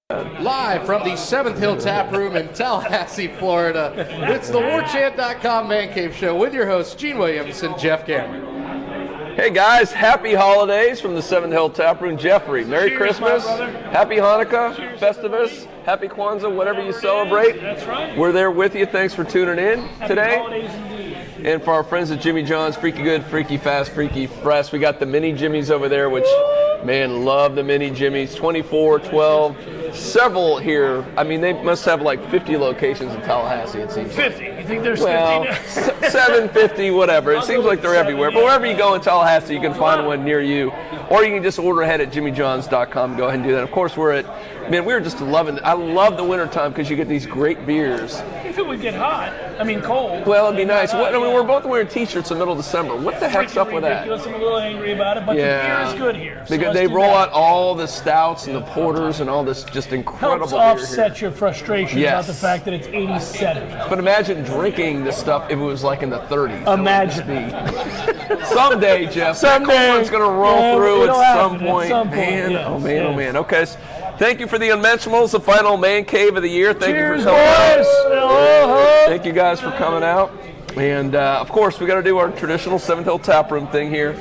Live from the 7th Hill Tap Room in Tallahassee, Florida, it's the Warchant.com Man Cave Show with your hosts, Gene Williams and Jeff Cameron. Hey guys, happy holidays from the 7th Hill Tap Room. Jeffrey, Merry Christmas, Happy Hanukkah, Festivus, Happy Kwanzaa, whatever you celebrate. That's right. We're there with you. Thanks for tuning in today. Holidays indeed. And for our friends at Jimmy John's, Freaky Good, Freaky Fast, Freaky Fresh, we got the mini Jimmys over there, which, man, love the mini Jimmys. 24, 12, several here. I mean, they must have like 50 locations in Tallahassee, it seems. 50. You think there's 50 Well, now? 750, whatever. It seems like they're everywhere. But wherever you go in Tallahassee, you can find one near you. Or you can just order ahead at jimmyjohns.com. Go ahead and do that. Of course, we're just loving it. I love the wintertime because you get these great beers. If it would get hot, I mean cold. Well, it'd be nice. We're both wearing T-shirts in the middle of December. What the heck's up with that? I'm a little angry about it, but the beer is good here. So because they roll out all the stouts and the porters and all this just incredible helps beer offset here. your frustration about the fact that it's 87. But imagine drinking this stuff if it was like in the 30s. Imagine. Someday, Jeff. Someday. That cold one's going to roll through at some point. Man, yes, oh man. Okay. Thank you for the Unmentionables, the final man cave of the year. Thank Cheers, you for coming boys. out. Thank you guys for coming out. And of course, we got to do our traditional 7th Hill Tap Room thing here.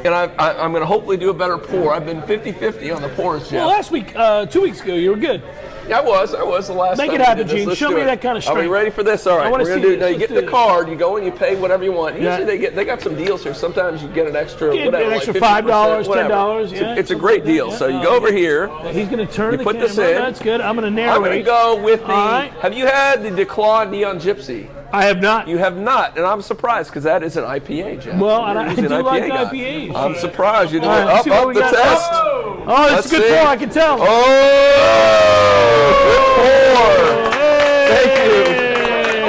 And I'm going to hopefully do a better pour. I've been 50-50 on the pours, Jeff. Well, last week, 2 weeks ago, you were good. Yeah, I was the last time. Make it happen, Gene. Show me that kind of strength. Are we ready for this? All right, we're going to do it. Now, you get the card, you go and you pay whatever you want. Usually they got some deals here. Sometimes you get an extra, whatever, an extra like $5, whatever. $10. Yeah, it's a great deal. So you go over here. He's going to turn you the put camera. this in. That's good. I'm going to narrate. I'm going to go with the. Right. Have you had the DeClaw Neon Gypsy? I have not. You have not, and I'm surprised because that is an IPA, Jeff. Well, and I do like guy. IPAs. I'm surprised you didn't Right, up the test. Oh, it's a good pour, I can tell. Oh, good pour. Thank you.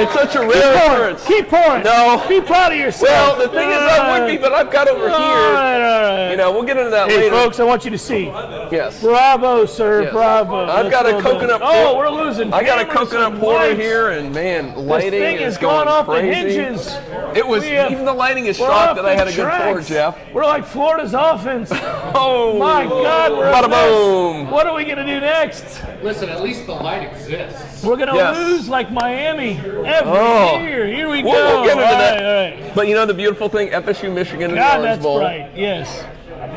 It's such a rare occurrence. Keep pouring. No. Be proud of yourself. Well, the thing is, I would be, but I've got over here. All right. You know, we'll get into that Hey, later. folks, I want you to see. Yes. Bravo, sir. Yes. Bravo. I've got a coconut pour. Oh, we're losing. I got a cameras coconut and porter lights. here, and man, lighting This thing is is going off crazy. the hinges. It was even the lighting is We're shocked off that I had a the good pour, tracks. Jeff. We're like Florida's offense. Oh My God, we're a bada mess. boom. What are we going to do next? Listen, at least the light exists. We're going to lose like Miami every year. Here we go. We'll get into that. All right. But you know the beautiful thing, FSU, Michigan, and the God, Orange that's Bowl. right. Yes.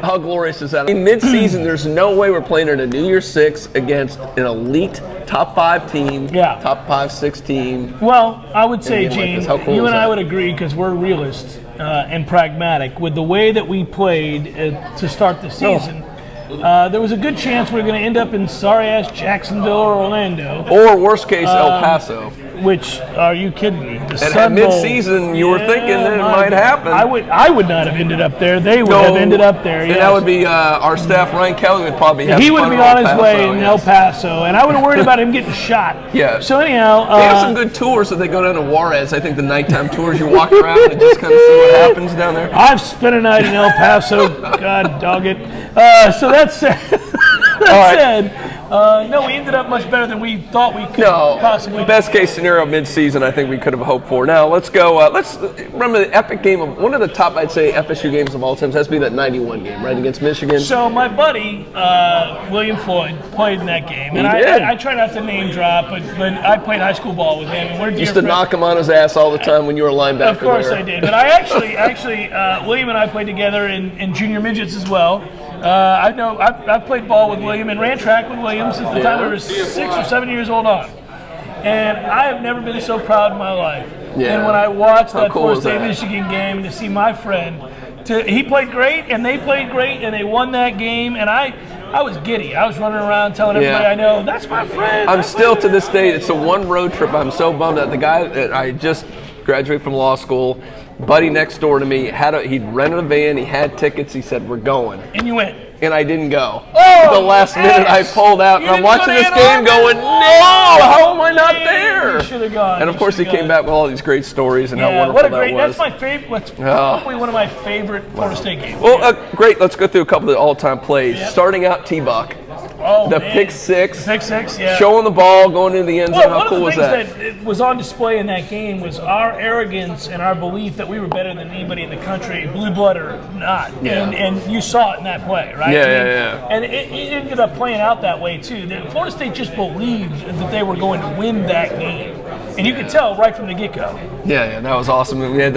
How glorious is that? In mid-season, there's no way we're playing in a New Year's Six against an elite top 5 team, top 5-6 team. Well, I would say, Like Gene, cool you and I that? would agree because we're realists and pragmatic with the way that we played to start the season. There was a good chance we were going to end up in sorry-ass Jacksonville or Orlando. Or worst case, El Paso. Which, are you kidding me? The And Sun at Bowl. mid-season, you were thinking that it might happen. I would not have ended up there. They would have ended up there. And yes. that would be our staff. Ryan Kelly would probably have. He would fun be in on El his Paso, way in El yes. Paso, and I would have worried about him getting shot. Yeah. So anyhow, They have some good tours that they go down to Juarez. I think the nighttime tours, you walk around and just kind of see what happens down there. I've spent a night in El Paso. God dog it. So that said, no, we ended up much better than we thought we could possibly. Best case scenario mid-season, I think we could have hoped for. Now let's go. Let's remember the epic game of one of the top, I'd say, FSU games of all time has to be that '91 game, right, against Michigan. So my buddy William Floyd played in that game, and I try not to name drop, but I played high school ball with him, and we're dear used to friends. knock him on his ass all the time when you were a linebacker. Of course there. I did, but I actually William and I played together in junior midgets as well. I've played ball with William and ran track with William since the time we were 6 or 7 years old on. And I have never been so proud in my life. Yeah. And when I watched that cool Florida was State that? Michigan game and to see my friend, he played great and they played great and they won that game, and I was giddy. I was running around telling everybody I know, that's my friend. I'm still to this day, it's the one road trip I'm so bummed at. The guy that I just graduated from law school, buddy next door to me, he'd rented a van, he had tickets, he said, we're going. And you went. And I didn't go. Oh, the last minute I pulled out, and I'm watching this game going, no, how am I not there? You should have gone. And of course he came back with all these great stories and how wonderful what a great, that was. that's my favorite, what's probably one of my favorite Florida State games. Well, great, let's go through a couple of the all-time plays. Starting out, T-Buck. the man. pick six. Pick six, yeah. Showing the ball, going into the end zone. Well, How cool was one of the that? things that was on display in that game was our arrogance and our belief that we were better than anybody in the country, blue blood or not. Yeah. And you saw it in that play, right? Yeah, I mean, yeah. And it ended up playing out that way, too. Florida State just believed that they were going to win that game. And you could tell right from the get-go. Yeah, that was awesome. We had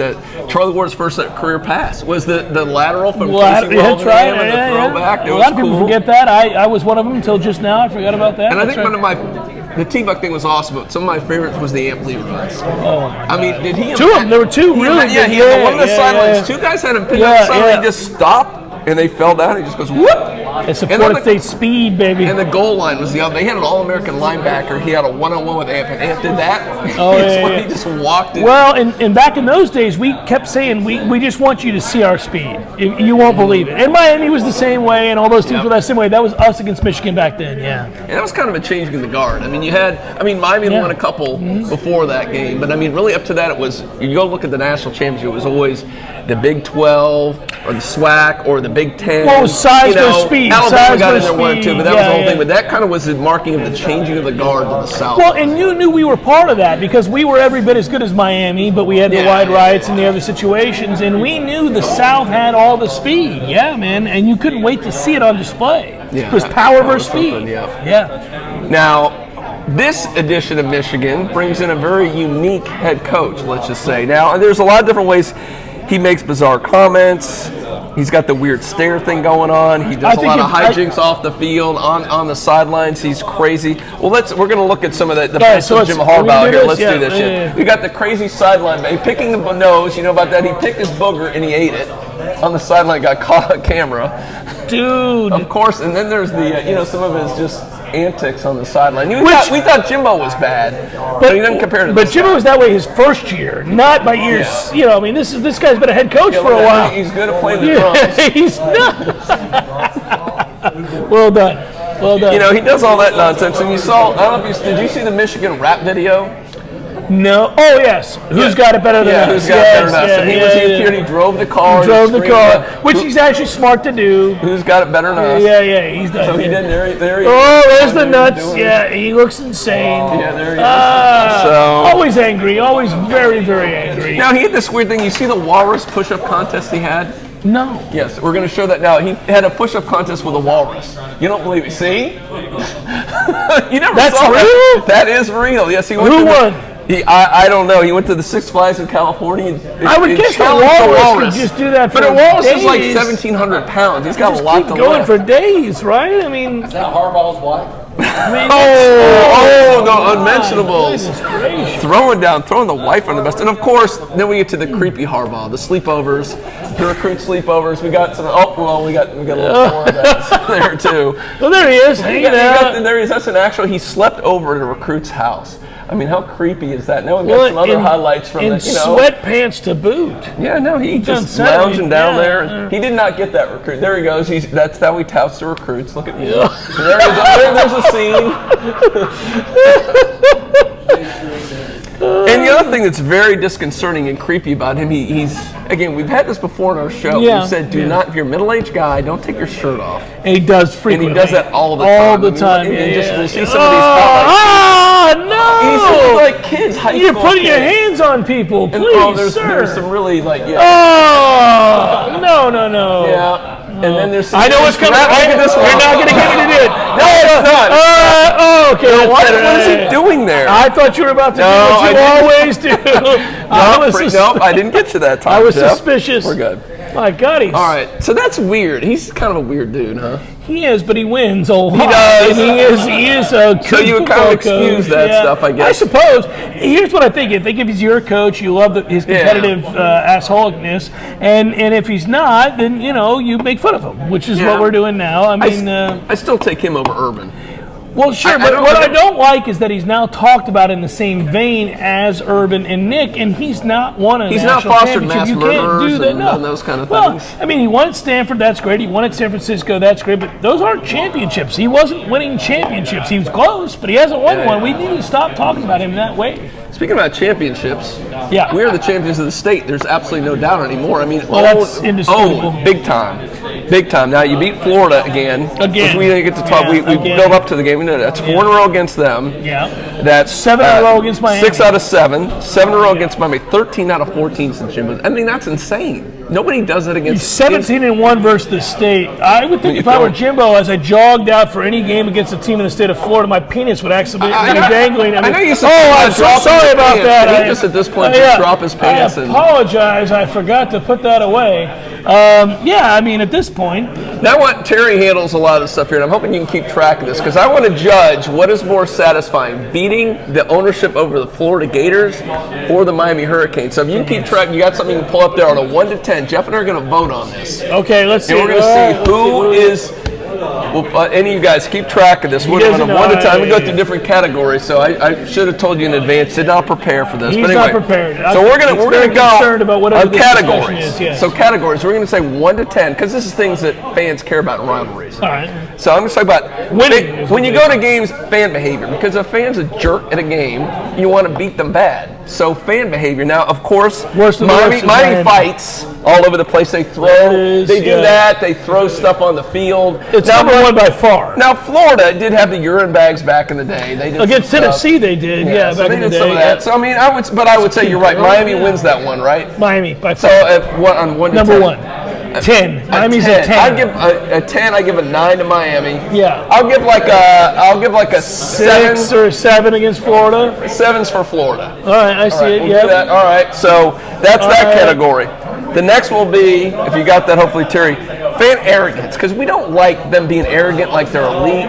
Charlie Ward's first career pass was the lateral from Casey That's right. and the throwback. A lot of people forget that. I was one of them until just now. I forgot about that. And I think That's right. the T-Buck thing was awesome, but some of my favorites was the Amp Lee runs. Oh, I mean, did he? Two of them. There were two really Yeah, good. he had one of the Yeah, sidelines. yeah. Two guys had him pinned on the sideline. He just stopped, and they fell down. He just goes, whoop! It's a Florida State speed, baby. And the goal line was the other. They had an All-American linebacker. He had a one-on-one with Amp, and Amp did that. Oh, yeah. He just walked in. Well, and back in those days, we kept saying, we just want you to see our speed. You won't believe it. And Miami was the same way, and all those teams were that same way. That was us against Michigan back then, yeah. And that was kind of a change in the guard. I mean, Miami won a couple before that game, but I mean, really up to that, it was, you go look at the national championship, it was always the Big 12 or the SWAC or the Big 10. Well, it was size versus speed. Alabama Size got in versus there one or two, speed. but that was the whole Yeah. thing. But that kind of was the marking of the changing of the guard to the South. Well, and you knew we were part of that because we were every bit as good as Miami, but we had the wide rights and the other situations, and we knew the South had all the speed. Yeah, man, and you couldn't wait to see it on display. Yeah, It was power that was versus speed. something, yeah. Yeah. Now, this edition of Michigan brings in a very unique head coach, let's just say. Now, there's a lot of different ways he makes bizarre comments. He's got the weird stare thing going on. He does a lot of hijinks off the field, on the sidelines. He's crazy. Well, we're going to look at some of the best of Jim Harbaugh here. Let's do this shit. Yeah. We got the crazy sideline, picking the nose. You know about that? He picked his booger and he ate it on the sideline. Got caught on camera. Dude. Of course, and then there's the, some of his just antics on the sideline. We thought Jimbo was bad, but he doesn't compare to this. But Jimbo was that way his first year, not by years. Yeah. I mean, this guy's been a head coach for a while. He's good at playing the drums. He's not. Well done. Well done. He does all that nonsense. And you saw, I don't know if did you see the Michigan rap video? No. Oh, yes. Who's got it better than us? Who's got it better than us? And he appeared, he drove the car. Which he's actually smart to do. Who's got it better than us? Yeah, he's done. So he did there. There's the nuts. Yeah, he looks insane. Yeah, there he is. So always angry. Always very, very angry. Now, he had this weird thing. You see the walrus push-up contest he had? No. Yes, we're going to show that now. He had a push-up contest with a walrus. You don't believe it. See? You never saw real? that. That is real. Yes, he went Who won? I don't know. He went to the Six Flags in California. I would guess the walrus could just do that for days. But a walrus is like 1,700 pounds. He's got a lot to lift. Going for days, right? I mean, Is that Harbaugh's wife? The unmentionables. Throwing the wife on the best. And of course, then we get to the creepy Harbaugh, the sleepovers, the recruit sleepovers. We got some, we got a little more of that there too. Well, there he is, hanging out. There he is. That's an actual, he slept over at a recruit's house. I mean, how creepy is that? Now we've got some other highlights from the sweatpants to boot. Yeah, no, he just lounging down there. He did not get that recruit. There he goes. That's how he touts the recruits. Look at me. There's a scene. And the other thing that's very disconcerting and creepy about him, he's again, we've had this before in our show. Yeah. We said, if you're a middle-aged guy, don't take your shirt off. And he does frequently. And he does that all the time. All the time. We'll see some of these highlights. No! He's like kids, high school You're putting kids. your hands on people, please, there's some really no. Yeah. And then there's some. I know what's coming. Look at this one. You're not going to give me to do it. No, it's not. Okay. What is he doing there? I thought you were about to do what you always do. Nope, I didn't get to that time. I was suspicious. We're good. My God, he's... All right, so that's weird. He's kind of a weird dude, huh? He is, but he wins a lot. He does. And he is a good So you would kind of excuse that stuff, I guess. I suppose. Here's what I think. If he's your coach, you love his competitive assholeness. And if he's not, then, you make fun of him, which is what we're doing now. I mean... I still take him over Urban. Well, sure, but what I don't like is that he's now talked about in the same vein as Urban and Nick, and he's not won a national championship. He's not fostered mass murderers and those kind of things. I mean, he won at Stanford, that's great. He won at San Francisco, that's great. But those aren't championships. He wasn't winning championships. He was close, but he hasn't won one. We need to stop talking about him that way. Speaking about championships, Yeah. we are the champions of the state. There's absolutely no doubt anymore. I mean, that's indisputable. big time. Big time. Now, you beat Florida again. Again. Which we didn't get to talk. Yeah, we again. built up to the game. We know that's 4 in a row against them. Yeah. That's 7 in a row against Miami. 6 out of 7. 7 in a row against Miami. 13 out of 14 since Jimbo. I mean, that's insane. Nobody does it against 17-1 versus the state. I would think if I were Jimbo, as I jogged out for any game against a team in the state of Florida, my penis would actually be dangling. I know you said I'm so sorry about that. He just at this point just drop his pants. I apologize. I forgot to put that away. I mean, at this point. Now, what Terry handles a lot of stuff here, and I'm hoping you can keep track of this, because I want to judge what is more satisfying, beating the ownership over the Florida Gators or the Miami Hurricanes. So if you can keep track, you got something you can pull up there on a 1 to 10. Jeff and I are going to vote on this. Okay, let's see. And we're going to see who is. Well, any of you guys keep track of this. We're on a 1 to 10. We go through different categories, so I should have told you in advance. Did not prepare for this. He's but anyway, not prepared. So we're gonna concerned about go whatever on this categories. discussion is, yes. So categories. We're gonna say 1 to 10 because this is things that fans care about in rivalries. All right. So I'm going to talk about winning. When you go to games, fan behavior. Because if a fan's a jerk at a game, you want to beat them bad. So fan behavior. Now, of course, Miami fights all over the place. They throw. They do that. They throw stuff on the field. It's number 1 by far. Now, Florida did have the urine bags back in the day. They did against Tennessee. They did. Yeah, so back they in the did day. some of that. So I mean, I would say you're right. Miami wins that one, right? Miami by far. So on 1 to 10. Number 1. 10. Miami's a 10. I give a 10. I give a 9 to Miami. Yeah. I'll give like a 7 or 7 against Florida. 7's for Florida. All right, I see it. We'll do that. All right. So that's that category. The next will be, if you got that, hopefully Terry, fan arrogance, because we don't like them being arrogant like they're elite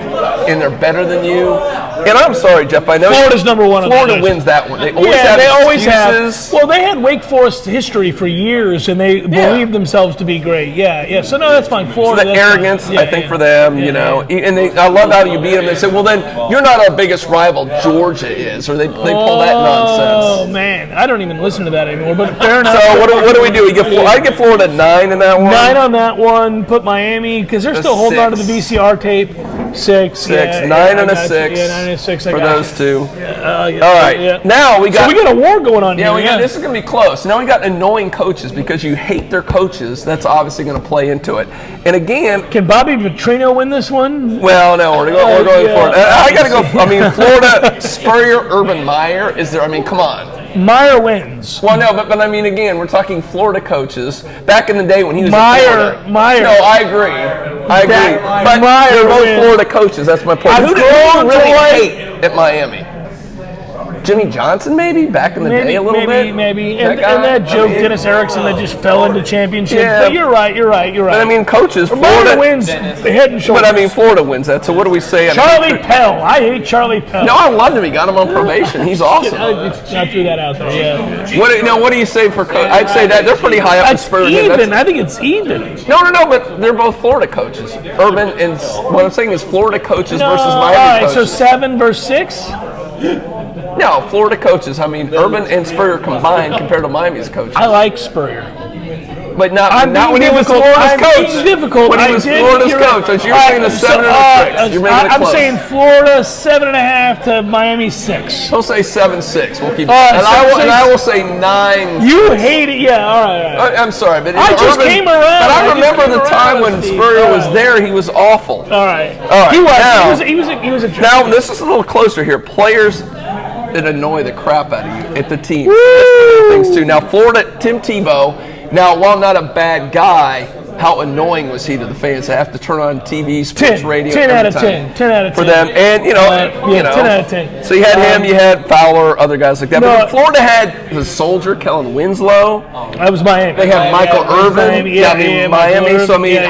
and they're better than you. And I'm sorry, Jeff, I know Florida's number 1. Florida wins that one. They always have. Well, they had Wake Forest history for years, and they believed themselves to be great. Yeah. So no, that's fine. Florida. So the arrogance, I think, for them, you know, and I love how you beat them. They say, well, then you're not our biggest rival. Georgia is, or they pull that nonsense. Oh man, I don't even listen to that anymore. But fair enough. So what do we do? I give Florida 9 in that one. 9 on that one. Put Miami because they're still holding on to the VCR tape. 6. 9 and a 6. Yeah, 9 and a 6 for those two. All right. Yeah. Now we got a war going on here. Yeah, this is going to be close. Now we got annoying coaches because you hate their coaches. That's obviously going to play into it. And again, can Bobby Petrino win this one? Well, no, we're going for it. I got to go. I mean, Florida, Spurrier, Urban Meyer is there. I mean, come on. Meyer wins. Well, no, but I mean, again, we're talking Florida coaches back in the day when he was Meyer. No, I agree. But Meyer they're both wins. Florida coaches. That's my point. Who do you really hate at Miami? Jimmy Johnson, maybe back in the day a little bit. Maybe. And that joke, Dennis Erickson, that just fell into championships. Yeah. But you're right. But I mean, coaches, Florida wins head and shoulders. But I mean, Florida wins that. So what do we say? Charlie Pell. I hate Charlie Pell. No, I loved him. He got him on probation. He's awesome. I threw that out there. Yeah. What do you say for? I'd say that they're pretty high up in Spurs. Even. I think it's even. No, but they're both Florida coaches. Urban and what I'm saying is Florida coaches versus Miami all right, coaches. So 7 versus 6. No, Florida coaches. I mean, Urban and Spurrier combined compared to Miami's coaches. I like Spurrier. But not when he was Florida's coach. Difficult. When he was Florida's coach. So you're saying a 7 and a 6. You're making it close. I'm saying Florida 7.5 to Miami 6. He'll say 7-6. We'll keep it. And I will say 9. You hate it. Yeah, all right. I'm sorry, but I just came around. But I remember the time when Spurrier was there. He was awful. All right. He was a jerk. Now this is a little closer here. Players that annoy the crap out of you at the team. Things too. Now Florida, Tim Tebow. Now, while not a bad guy, how annoying was he to the fans? They have to turn on TV, sports radio. 10 out of 10. 10 out of 10. For them. And, 10 out of 10. So you had him, you had Fowler, other guys like that. But Florida had the soldier, Kellen Winslow. That was Miami. They had Michael Irvin. Miami. So, I mean,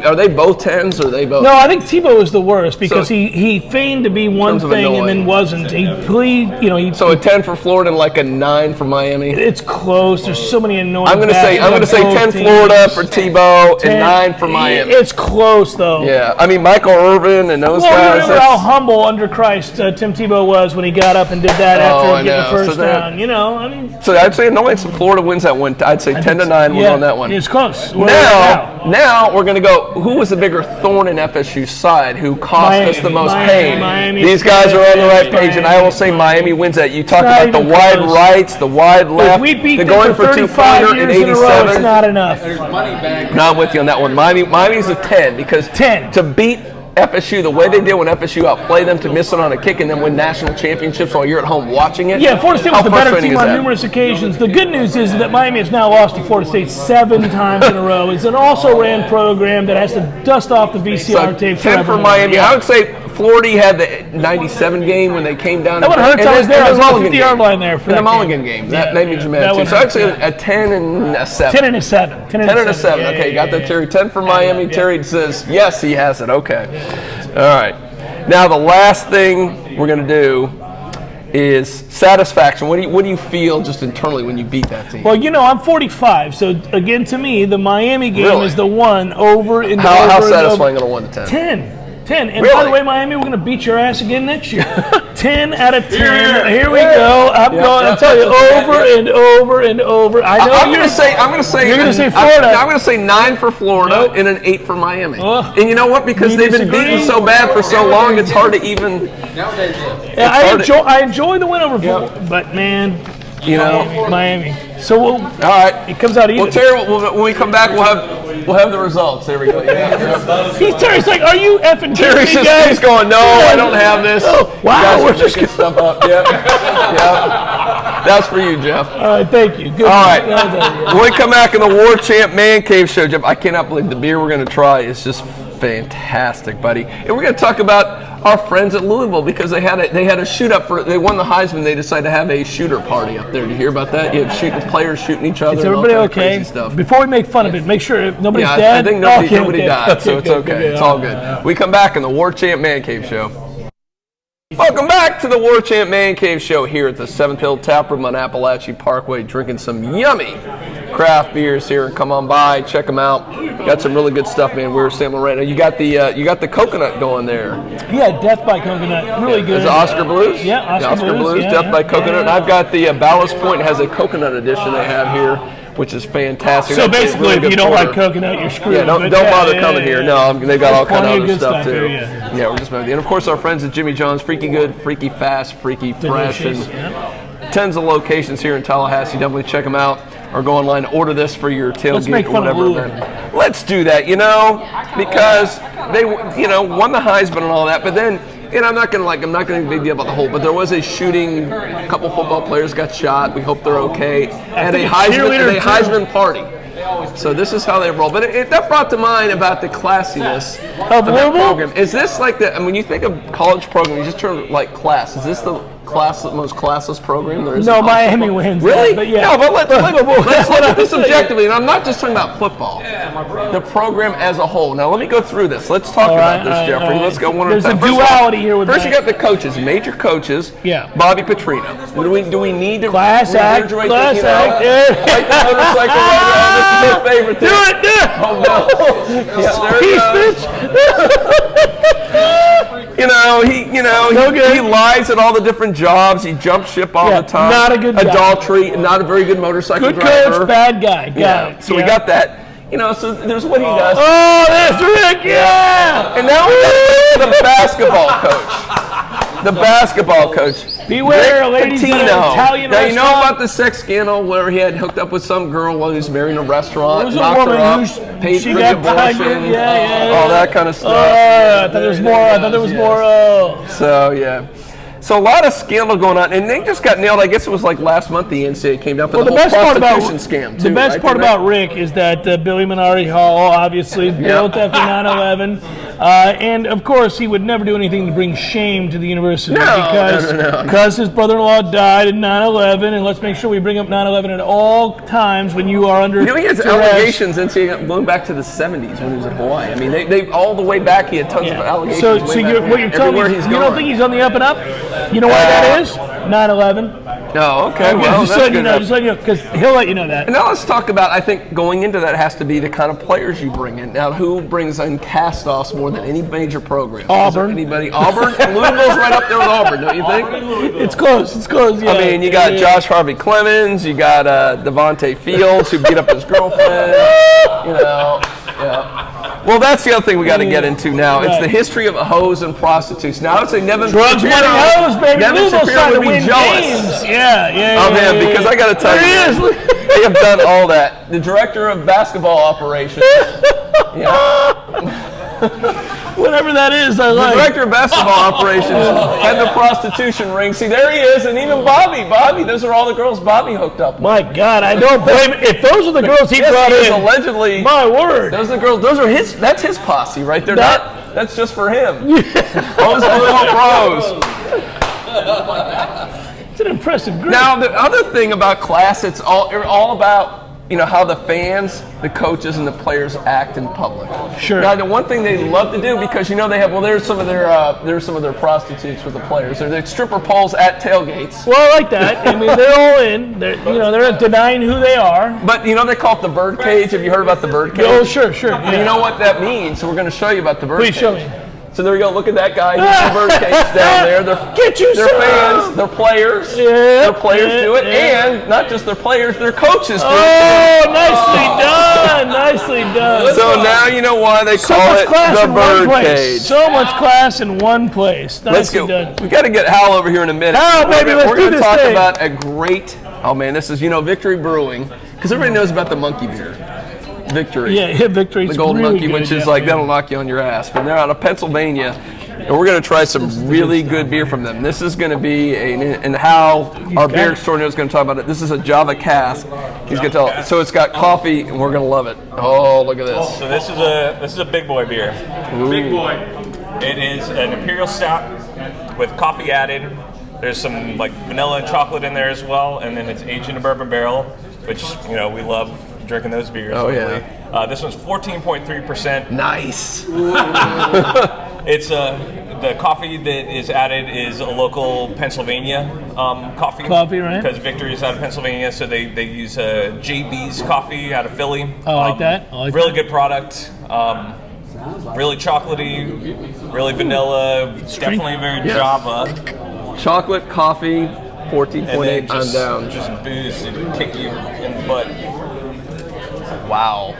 are they both 10s or are they both? No, I think Tebow was the worst because he feigned to be one thing and then wasn't. So a 10 for Florida and like a 9 for Miami? It's close. There's so many annoying I'm going to say 10 Florida for Tebow. Chicago, and 9 for Miami. It's close, though. Yeah, I mean, Michael Irvin and those Well, guys. remember how humble under Christ Tim Tebow was when he got up and did that after getting the first down. You know, I mean. So I'd say Annoyance in Florida wins that one. I'd say 10-9 was on that one. It's close. Now we're going to go, who was the bigger thorn in FSU's side? Who cost us the most pain? Miami. These guys are on the right page, and I will say Miami wins that. You talk about the wide rights, the wide left. If we beat they're them going for 35 years in a row, it's not enough. No, I'm with you on that one. Miami's a 10 because 10 to beat FSU the way they did when FSU outplayed them, to miss it on a kick and then win national championships while you're at home watching it. Yeah, Florida State was the better frustrating team is on that? numerous occasions. The good news is that Miami has now lost to Florida State 7 times in a row. It's an also-ran program that has to dust off the VCR tape 10 for Miami. I would say Florida had the 97 game when they came down. That would hurt. I was there. I was on the 50-yard line there for in the that Mulligan game. That made me mad too. So I'd say a 10 and a 7. 10 and a 7. 10 and a 7. Okay, you got that, Terry. 10 for Miami. Terry says, yes, he has it. Okay. All right. Now, the last thing we're going to do is satisfaction. What do you feel just internally when you beat that team? Well, you know, I'm 45, so again, to me, the Miami game is the one over and over. How satisfying on a 1 to 10? 10. And by the way, Miami, we're going to beat your ass again next year. 10 out of 10. Here we go. I'm going to tell you over and over and over. I know I'm going to say you're going to say Florida. I'm going to say 9 for Florida and an 8 for Miami. And you know what? Because they've been beaten so bad for so long, it's hard to even. I enjoy the win over Florida, but man, you know, Miami. So all right, it comes out even. Well, Terry, when we come back, we'll have the results. There we go. Terry's like, are you effing Terry's kidding me, guys? He's going, no, I don't have this. Oh, wow, we're just getting stuff up. Yep. That's for you, Jeff. All right, thank you. Good. All right. When we come back in the Warchant Man Cave Show, Jeff, I cannot believe the beer we're going to try is just fantastic, buddy. And we're going to talk about our friends at Louisville because they had a shoot up they won the Heisman. They decided to have a shooter party up there. Did you hear about that? You have players shooting each other. Is everybody okay? Stuff. Before we make fun of it, make sure nobody's dead. I think nobody died, so it's okay. It's all good. We come back in the Warchant Man Cave Show. Welcome back to the Warchant Man Cave Show here at the 7th Hill Tap Room on Appalachian Parkway, drinking some yummy craft beers here. Come on by, check them out. Got some really good stuff, man. We were sampling right now. You got the coconut going there. Yeah, Death by Coconut, really good. Is it Oscar Blues? Yeah, Oscar Blues. Death by Coconut. And I've got the Ballast Point has a coconut edition they have here, which is fantastic. So basically, if you don't like coconut, you're screwed. Yeah, don't bother coming here. No, they've got all kind of other stuff too. Yeah, we're just and of course our friends at Jimmy John's, freaky good, freaky fast, freaky fresh, and tons of locations here in Tallahassee. Definitely check them out or go online and order this for your tailgate or whatever event. Let's do that, because they won the Heisman and all that, but then. And I'm not gonna big deal about the whole, but there was a shooting. A couple football players got shot. We hope they're okay. And a Heisman party. So this is how they roll. But that brought to mind about the classiness of that program. Is this like when you think of college program, you just turn like class. Is this the most classless program there is? No, Miami wins. Really? But yeah. No, but let's look at this objectively. And I'm not just talking about football. The program as a whole. Now let me go through this. Let's talk about this, Jeffrey. Let's go one at a time. There's a duality here with first, you got the coaches, major coaches. Yeah. Bobby Petrino. Do we need to class act? Class act. Like the motorcycle rider. This is my favorite thing. Do it. Oh no. Peace, He lies at all the different jobs. He jumps ship all the time. Not a good guy. Adultery, not a very good motorcycle driver. Good coach, bad guy. Got it. So we got that. So there's what he does. Oh, that's Rick, yeah! And now we got the basketball coach. The basketball coach. Beware, ladies in an Italian now, restaurant. you know about the sex scandal where he had hooked up with some girl while he was married in a restaurant, There was knocked a woman her up, who paid she for got the abortion, pregnant. Yeah. all that kind of stuff. I thought there was more. So, yeah. So a lot of scandal going on, and they just got nailed. I guess it was like last month the NCAA came down for the whole prostitution scam, too. The best part about Rick is that Billy Minardi Hall obviously built after 9/11, and of course he would never do anything to bring shame to the university because his brother-in-law died in 9/11, and let's make sure we bring up 9/11 at all times when you are under. He has allegations going back to the 70s when he was in Hawaii. I mean, they all the way back he had tons of allegations. So what you're telling me, you don't think he's on the up and up? You know why that is? 9/11. Oh, okay. Well, just that's letting you good. know, just letting you know, because he'll let you know that. Now let's talk about, I think going into that has to be the kind of players you bring in. Now, who brings in cast-offs more than any major program? Auburn. Anybody? Auburn? Louisville's right up there with Auburn, don't you think? It's close, yeah. I mean, you got Josh Harvey Clemens, you got Devontae Fields, who beat up his girlfriend, yeah. Well, that's the other thing we got to get into now. It's the history of hoes and prostitutes. Now, I would say Nevin Drugs, money, hoes, baby. Nevin Louisville's Shapiro trying to would be win jealous. games. Yeah. Oh, man, because I got to tell There he you, is. they have done all that. The director of basketball operations. Whatever that is, I The like. director of basketball operations had the prostitution ring. See, there he is, and even Bobby, those are all the girls Bobby hooked up with. My God, I don't blame him. If those are the girls he brought Yes, in, allegedly. my word. Those are the girls. Those are his. That's his posse right there. That's just for him. Those are little pros. It's an impressive group. Now, the other thing about class, it's all about how the fans, the coaches, and the players act in public. Sure. Now, the one thing they love to do, because they have there's some of their prostitutes with the players. They're the stripper poles at tailgates. Well, I like that. I mean, they're all in. They're not denying who they are. But they call it the bird cage. Have you heard about the bird cage? Oh, sure. And you know what that means? So we're going to show you about the bird cage. Please show me. So there we go. Look at that guy. He's the bird cage down there. Get you They're some. fans. They're players. Their players do it, and not just their players, their coaches do it. Oh, nicely done. So now you know why they So call much it class the in one bird place. cage. So much class in one place. Let's Nicely go. done. We got to get Hal over here in a minute. Hal, baby, let's we're do going to this talk thing. about a great. Oh man, this is Victory Brewing, because everybody knows about the monkey beer. Victory. Yeah, Victory. The Gold really Monkey, good, which is yeah. like that'll knock you on your ass. But they're out of Pennsylvania, and we're going to try some really good beer from them. This is going to be and Hal, our beer extraordinaire, is going to talk about it. This is a Java cask. He's going to tell. So it's got coffee, and we're going to love it. Oh, look at this. So this is a big boy beer. Big boy. It is an imperial stout with coffee added. There's some like vanilla and chocolate in there as well, and then it's aged in a bourbon barrel, which we love drinking those beers. Oh, locally. yeah. This one's 14.3%. Nice. It's the coffee that is added is a local Pennsylvania coffee. Coffee, right? Because Victory is out of Pennsylvania, so they use JB's coffee out of Philly. I like that. I like really good product. Really chocolatey, really vanilla, definitely very Java. Chocolate, coffee, And 14.8. then I'm down. just booze and kick you in the butt. Wow.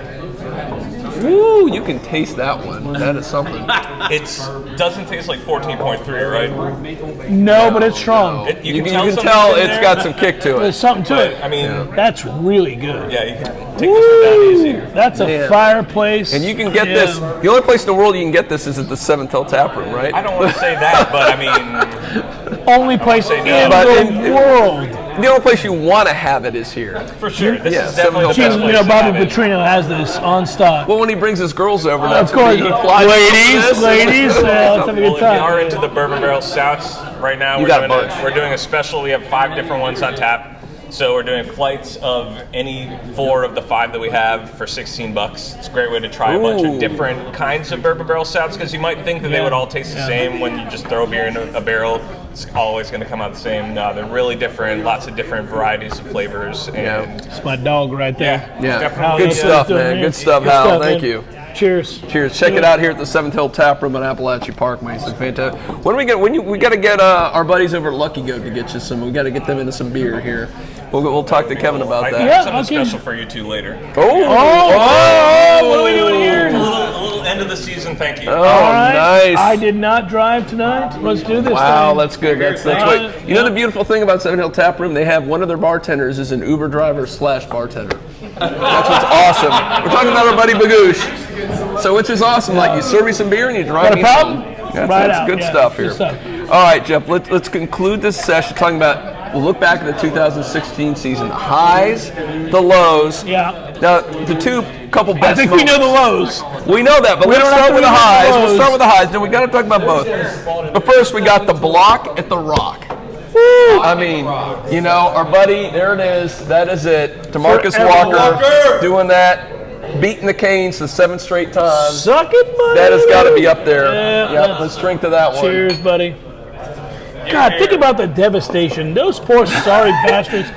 Woo, you can taste that one. That is something. It doesn't taste like 14.3, right? No, but it's strong. You You can can something's tell in it's there, got some kick to There's it. something to but, it. I mean, That's really good. yeah, you can take this one down easy. That's a Yeah. fireplace. And you can get this. The only place in the world you can get this is at the Seventh Hill Tap Room, right? I don't want to say that, but I mean, Only place say in no. But the world. The only place you want to have it is here. for sure, this Yeah, is definitely the Seven best Hill place to Bobby have it. Petrino has this on stock. Well, when he brings his girls over, Of that's course, when he applies ladies, this. let's have a Well, good if you time. are into the bourbon barrel stouts right now, You got a bunch. we're doing a special. We have 5 different ones on tap. So we're doing flights of any 4 of the 5 that we have for $16. It's a great way to try a bunch Ooh. of different kinds of bourbon barrel stouts because you might think that they would all taste the same when you just throw beer in a barrel. It's always going to come out the same. No, they're really different. Lots of different varieties of flavors. And It's my dog right there. Yeah, definitely good Good stuff, stuff, man. man. Good stuff, Good Hal. stuff, Thank man. you. Cheers. Cheers. Check it out here at the Seventh Hill Tap Room on Appalachia Parkway. It's fantastic. When do we get? We got to get our buddies over at Lucky Goat to get you some. We got to get them into some beer here. We'll talk to Kevin about I that. have Yeah, something okay. special for you two later. Oh, what are we doing A here? little end of the season thank you. Oh, All right. nice. I did not drive tonight. Let's do this. Wow, thing. that's good. That's what. You know the beautiful thing about Seven Hill Tap Room? They have one of their bartenders is an Uber driver / bartender. That's what's awesome. We're talking about our buddy Bagoosh. So which is awesome. Like you serve me some beer and you drive Got a me problem? some. Right That's out, good yeah, stuff good here. stuff. All right, Jeff. Let's conclude this session talking about. We'll look back at the 2016 season, the highs, the lows. Yeah. Now the couple best. I think we know the lows. We know that, but let's don't have start to with the read the highs. lows. We'll start with the highs. Then we got to talk about both. But first, we got the block at the Rock. I mean, our buddy, there it is. That is it. DeMarcus Walker doing that, beating the Canes the 7th straight time. Suck it, buddy. That has got to be up there. Yeah, Yep, let's drink to that one. Cheers, buddy. God, think about the devastation. Those poor sorry bastards.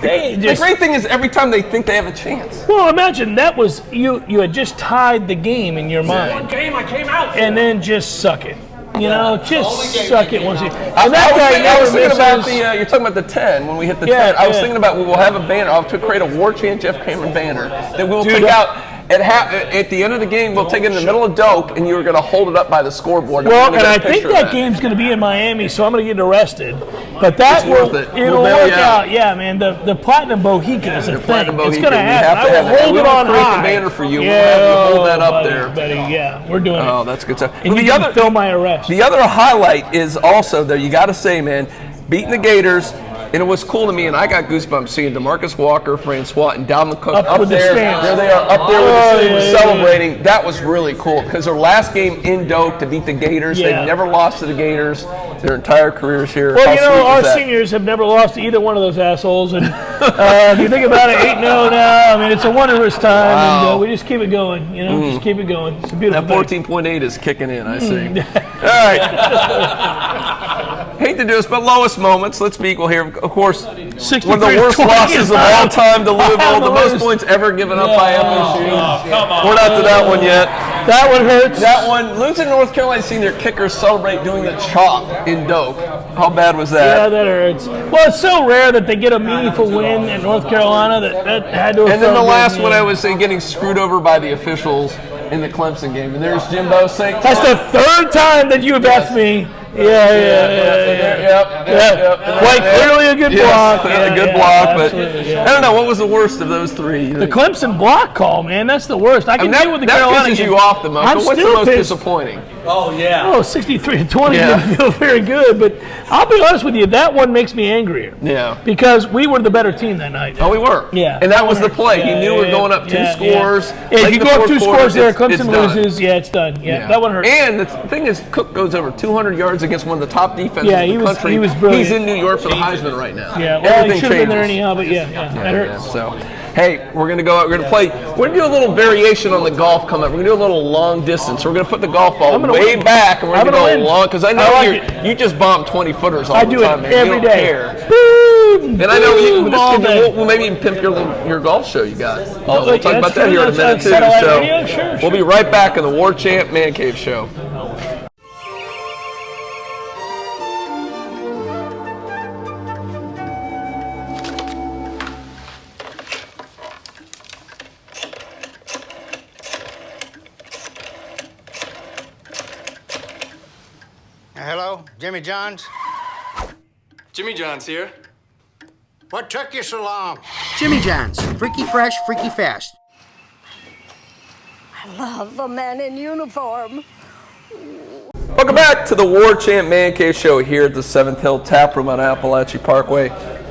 They The just, great thing is every time they think they have a chance. well, imagine that was you had just tied the game in your mind. One game I came out. And then just suck it. You know, just suck it once you. I And that guy was never thinking about misses. you're talking about the 10 when we hit the Yeah, 10. I was yeah. thinking about we will have a banner. I'll have to create a Warchant Jeff Cameron banner that we will Dude, take out at the end of the game. We'll take it in the middle of Doak, and you're going to hold it up by the scoreboard. Well, I'm gonna and I get a think picture of that game's going to be in Miami, so I'm going to get arrested. But that It's will worth it. it'll We'll bail work you out. out. Yeah, man. The platinum Bohica is a thing. Platinum It's Bohica, going to we happen. have to I have will that. hold We it will on create the high. banner for you. We'll Yeah, have you hold that up buddy, there. buddy. Yeah, we're doing Oh, it. that's good stuff. And Well, you can film my arrest. The other highlight is also there. You got to say, man, beating the Gators. And it was cool to me, and I got goosebumps seeing DeMarcus Walker, Francois, and Dalvin Cook Up with the there. stands. There they are, up there with Oh, the yeah, celebrating. That was really cool because their last game in Doak to beat the Gators. Yeah. They've never lost to the Gators their entire careers here. Well, How you know, sweet our is that? seniors have never lost to either one of those assholes. And if you think about it, 8-0 now, I mean, it's a wonderfus time. Wow. And we just keep it going, you know, just keep it going. It's a beautiful That thing. 14.8 is kicking in, I see. All right. Hate to do this, but lowest moments. Let's be equal here. Of course, one of the 63 worst 20. losses of all time to Louisville. The most worst. points ever given up by FSU. Come on. We're not to that one yet. That one hurts. That one, Luton, North Carolina, seen their kickers celebrate doing the chop in Doak. How bad was Yeah, that? that hurts. Well, it's so rare that they get a meaningful win in North Carolina that had to have And then the felt last good, one, yeah. I was saying, getting screwed over by the officials in the Clemson game. And there's Jimbo saying, That's the third time that you have asked me. Yeah. Quite clearly a good block. A good Yeah, block, but absolutely, yeah. I don't know, what was the worst of those three? The Clemson block call, man, that's the worst. I can deal with the that Carolina pisses game. you off the most, I'm but what's the still most pissed. disappointing? Oh, yeah. Oh, 63-20 Yeah. didn't feel very good, but I'll be honest with you, that one makes me angrier. Yeah. Because we were the better team that night. Oh, we were. Yeah. And that was the play. Yeah, He knew we were going up two scores. Yeah, if Late you in go the up fourth two quarter, scores there, it's Clemson done. loses. Yeah, it's done. Yeah, that one hurt. And the thing is, Cook goes over 200 yards against one of the top defenses Yeah, in he the was- country. he was brilliant. He's in New York for the Heisman right now. Yeah, well, Everything he should have been there changes. anyhow, but that hurts. So, hey, we're gonna go out. We're gonna play. We're gonna do a little variation on the golf coming up. We're gonna do a little long distance. We're gonna put the golf ball I'm gonna way win. back, and we're I'm gonna go gonna win. long because I know I like you just bomb 20 footers all I the do time, it man. every You don't day. care. Boom, And I know boom, this all kid, day. we'll maybe even pimp your golf show you got. We'll wait, talk that's about that true. here in a That's minute on too. satellite So radio? Sure, we'll be right back in the Warchant Man Cave Show. Hello, Jimmy Johns? Jimmy John's here. What took you so long? Jimmy John's, freaky fresh, freaky fast. I love a man in uniform. Welcome back to the Warchant Man Cave Show here at the 7th Hill Tap Room on Appalachia Parkway.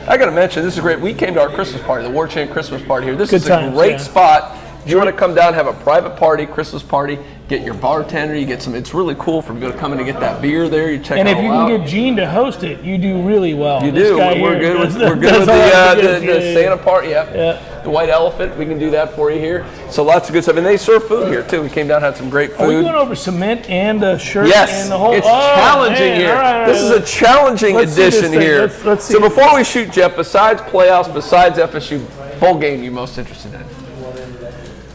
I got to mention, this is great. We came to our Christmas party, the Warchant Christmas party here. This Good is times, a great yeah. spot. If you want to come down, have a private party, Christmas party, get your bartender, you get some. It's really cool for you to come in and get that beer there. You check And it if all you out. can get Gene to host it, you do really well. You This do. guy We're here good with does- we're good does with all that the good. Yeah, Santa party. Yep. Yeah. The white elephant. We can do that for you here. So lots of good stuff, and they serve food here too. We came down, had some great Are we food. going over cement and the shirt Yes, and the whole? it's Oh, challenging man. here. All right, This is a challenging Let's see this edition thing. here. Let's see So it. before we shoot, Jeff, besides playoffs, besides FSU, bowl game you most interested in?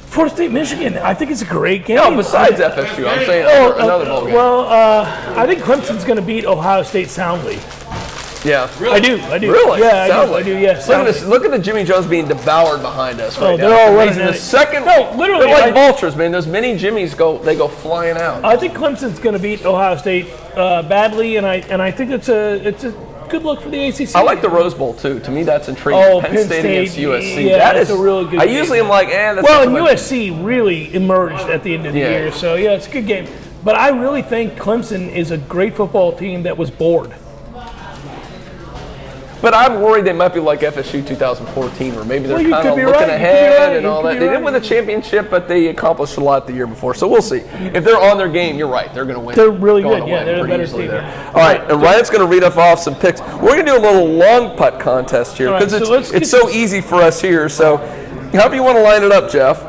Florida State, Michigan. I think it's a great game. No, besides FSU, I'm saying another bowl game. Well, I think Clemson's going to beat Ohio State soundly. Yeah. I do. Really? Yeah, Soundly. I do. Yeah. Look at this. Look at the Jimmy Jones being devoured behind us right now. they're all It's running amazing. at The it. second, No, literally, they're like I- vultures, man. Those mini Jimmys go flying out. I think Clemson's going to beat Ohio State badly, and I think it's a good look for the ACC. I like the Rose Bowl too. To me, that's intriguing. Oh, Penn Penn State State, against USC. yeah, that that's is a really good I game. usually am like, that's Well, not and so much. USC really emerged at the end of the Yeah. year, so yeah, it's a good game. But I really think Clemson is a great football team that was bored. But I'm worried they might be like FSU 2014, where maybe they're Well, you kind could of be looking right, you could be ahead right, and you all could that. be They didn't right. win the championship, but they accomplished a lot the year before. So we'll see. If they're on their game, you're right. They're going to win. They're really Going good, to yeah, win they're the pretty better easily team, there. yeah. All right, and Ryan's going to read off some picks. We're going to do a little long putt contest here All right, because so let's it's get so easy for us here. So however you want to line it up, Jeff.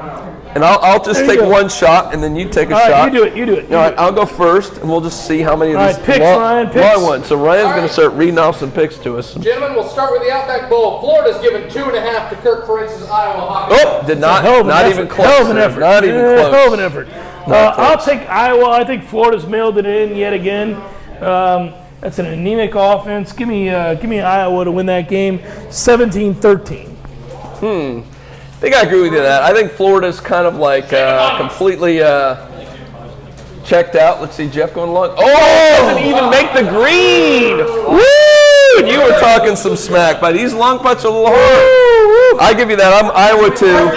And I'll just There you take go. one shot, and then you take a All right, shot. you do it. All right, I'll go first, and we'll just see how many of All these right, picks, long, Ryan, picks. long ones. So Ryan's going right. to start reading off some picks to us. Gentlemen, we'll start with the Outback Bowl. Florida's given 2.5 to Kirk Ferentz's Iowa Hockey. Oh, did not, Hell of an not effort. even close. Hell of an there. effort. Not even close. Hell of an effort. Not I'll close. take Iowa. I think Florida's mailed it in yet again. That's an anemic offense. Give me Iowa to win that game, 17-13. I think I agree with you on that. I think Florida's kind of like completely checked out. Let's see, Jeff going long. Oh, doesn't even make the green. Woo! You were talking some smack, but these long putts are a little hard. I give you that. I'm Iowa too.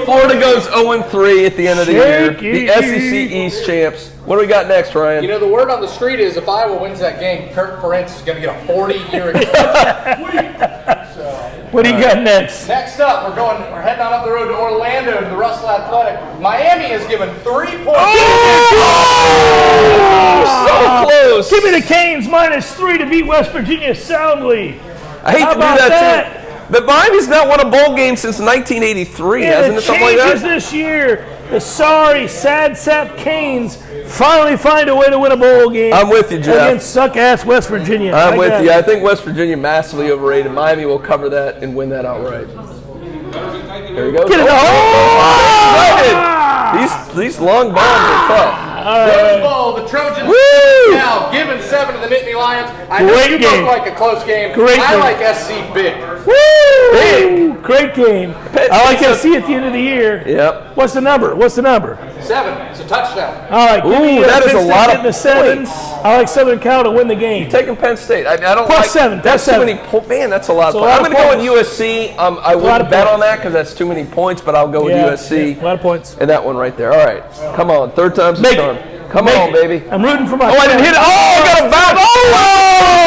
Florida goes 0-3 at the end of the year. The SEC East champs. What do we got next, Ryan? You know, the word on the street is if Iowa wins that game, Kirk Ferentz is going to get a 40-year extension. What do you got next? Next up, we're heading on up the road to Orlando to the Russell Athletic. Miami has given 3 points. So close. Give me the Canes -3 to beat West Virginia soundly. I hate How to do about that that? too. But Miami's not won a bowl game since 1983, And hasn't it it? Something like changes that. this year. The sorry, sad sap Canes finally find a way to win a bowl game. I'm with you, Jeff. Against suck-ass West Virginia. I'm I with got you. it. I think West Virginia massively overrated. Miami will cover that and win that outright. There you go. Get it. These long bombs are tough. Rose Bowl, the Trojans Woo! now given 7 to the Nittany Lions. I know Great you game. both like a close game. Great I game. like SC big. Woo! Great game. Penn I like to State's see at the end of the year. Yep. What's the number? 7. It's a touchdown. All right. Give me, Ooh, that is Penn a State lot of getting the 7. points. I like Southern Cal to win the game. Taking Penn State. I don't Plus like 7, That's plus too 7. many. Man, that's a lot of a points. lot I'm of going to go with points. USC. I lot wouldn't of bet on points. that because that's too many points, but I'll go with USC. Yeah, a lot of points. And that one right there. All right. Come on. Third time's the Make charm. it. Come Make on, it. baby. I'm rooting for my. Oh, I didn't hit it. Oh, I got a bounce. Oh,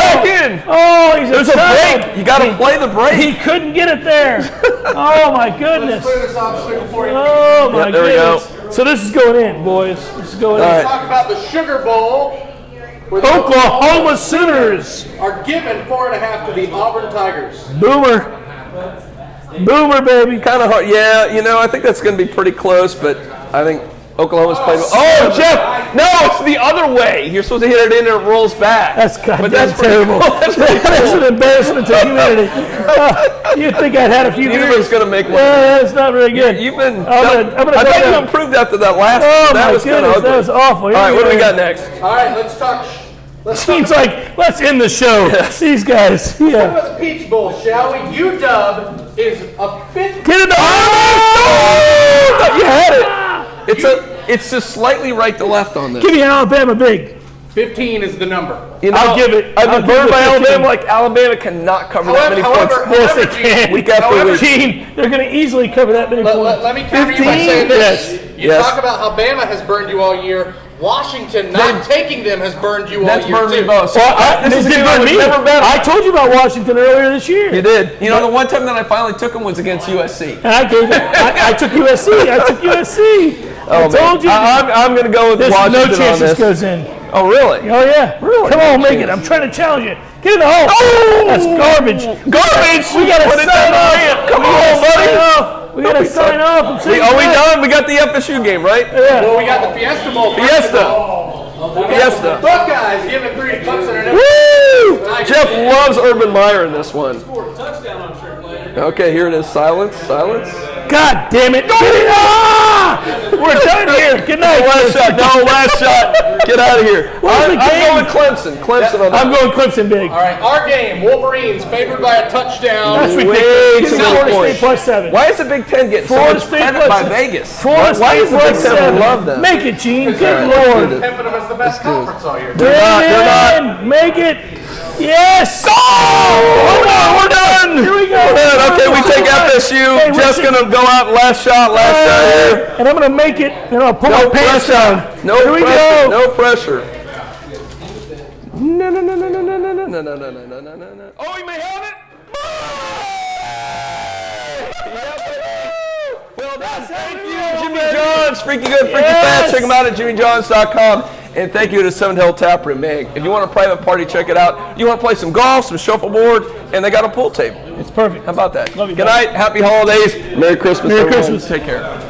back in. Oh, he's There's a child. break. You got to play the break. He couldn't get it there. Oh my goodness. Clear this obstacle for you. Oh my Yep, there we go. goodness. So this is going in, boys. This is going All in. right. Talk about the Sugar Bowl, where the Oklahoma Sooners. are given 4.5 to the Auburn Tigers. Boomer. Boomer, baby. Kind of hard. Yeah, I think that's going to be pretty close, but I think Oklahoma's played well. Oh, Jeff! No, it's the other way. You're supposed to hit it in and it rolls back. That's goddamn But that's pretty terrible. cool. That's pretty That's cool. an embarrassment to humanity. You'd think I'd had a few Neither of beers. us going to make one. That's not very good. You've been. I'm gonna I go bet you down. improved after that last. Oh that my was kind of goodness, ugly. that was awful. All right, what do we got next? All right, let's talk. Seems like, let's end the show. These guys. Talk Yeah. about the Peach Bowl, shall we? UW is a 5th. Get it. Oh! You had it. It's just slightly right to left on this. Give me Alabama big. 15 is the number. I'll give it. I've I'll been give burned it by 15. Alabama. Like Alabama cannot cover that many points. Yes, they can. Week after week. Gene, they're going to easily cover that many points. Let me counter you by 15? saying this. Yes. You Yes. talk about how Bama has burned you all year. Washington not taking them has burned you all That's year burned me too. both. Well, This is it a did game I burn would me. never bet on. I told you about Washington earlier this year. You did. The one time that I finally took them was against USC. And I gave it. I took USC. I took USC. I told you. I'm going to go with There's Washington no chance on this this. goes in. Oh, really? Oh yeah. Really? Come on, No make it. chance. I'm trying to challenge you. Get in the hole. Oh! That's garbage. Garbage! We gotta Put it sign down, off. Ryan. Come on, buddy. We gotta sign off and say Are we goodnight. done? We got the FSU game, right? Yeah. Well, we got the Fiesta Bowl. Fiesta. Buckeyes giving 3 to Clemson and Woo! Jeff loves Urban Meyer in this one. Okay, here it is. Silence. God damn it. Get it. Ah! We're done here. Good night. Last shot. No, last shot. Get out of here. What's the I'm game? going Clemson. Clemson on that. I'm going Clemson big. All right, our game, Wolverines favored by a touchdown. That's Way ridiculous. too Give me many Florida State points. +7. Why is the Big Ten getting so Florida much State credit by +7. Vegas? Florida Why State is the Big Ten +7. love them? Make it, Gene. Good Let's Lord. do this. Pimping them as the best conference all year. They're Get in. Make it. Yes. Oh, we're done. Here we go. We're done. Okay, we take FSU. Hey, Jeff's listen. going to go out last shot here. And I'm going to make it, and I'll pull No my pants pressure. down. No Here we pressure. go. No pressure. No. Oh, you may have it. Well done. Thank you, Jimmy John's. Freaky good, freaky fast. Check them out at jimmyjohns.com. And thank you to Seven Hill Tap Room, man. If you want a private party, check it out. You want to play some golf, some shuffleboard, and they got a pool table. It's perfect. How about that? Love you, Good buddy. night. Happy holidays. Merry Christmas. Merry everyone. Christmas. Take care.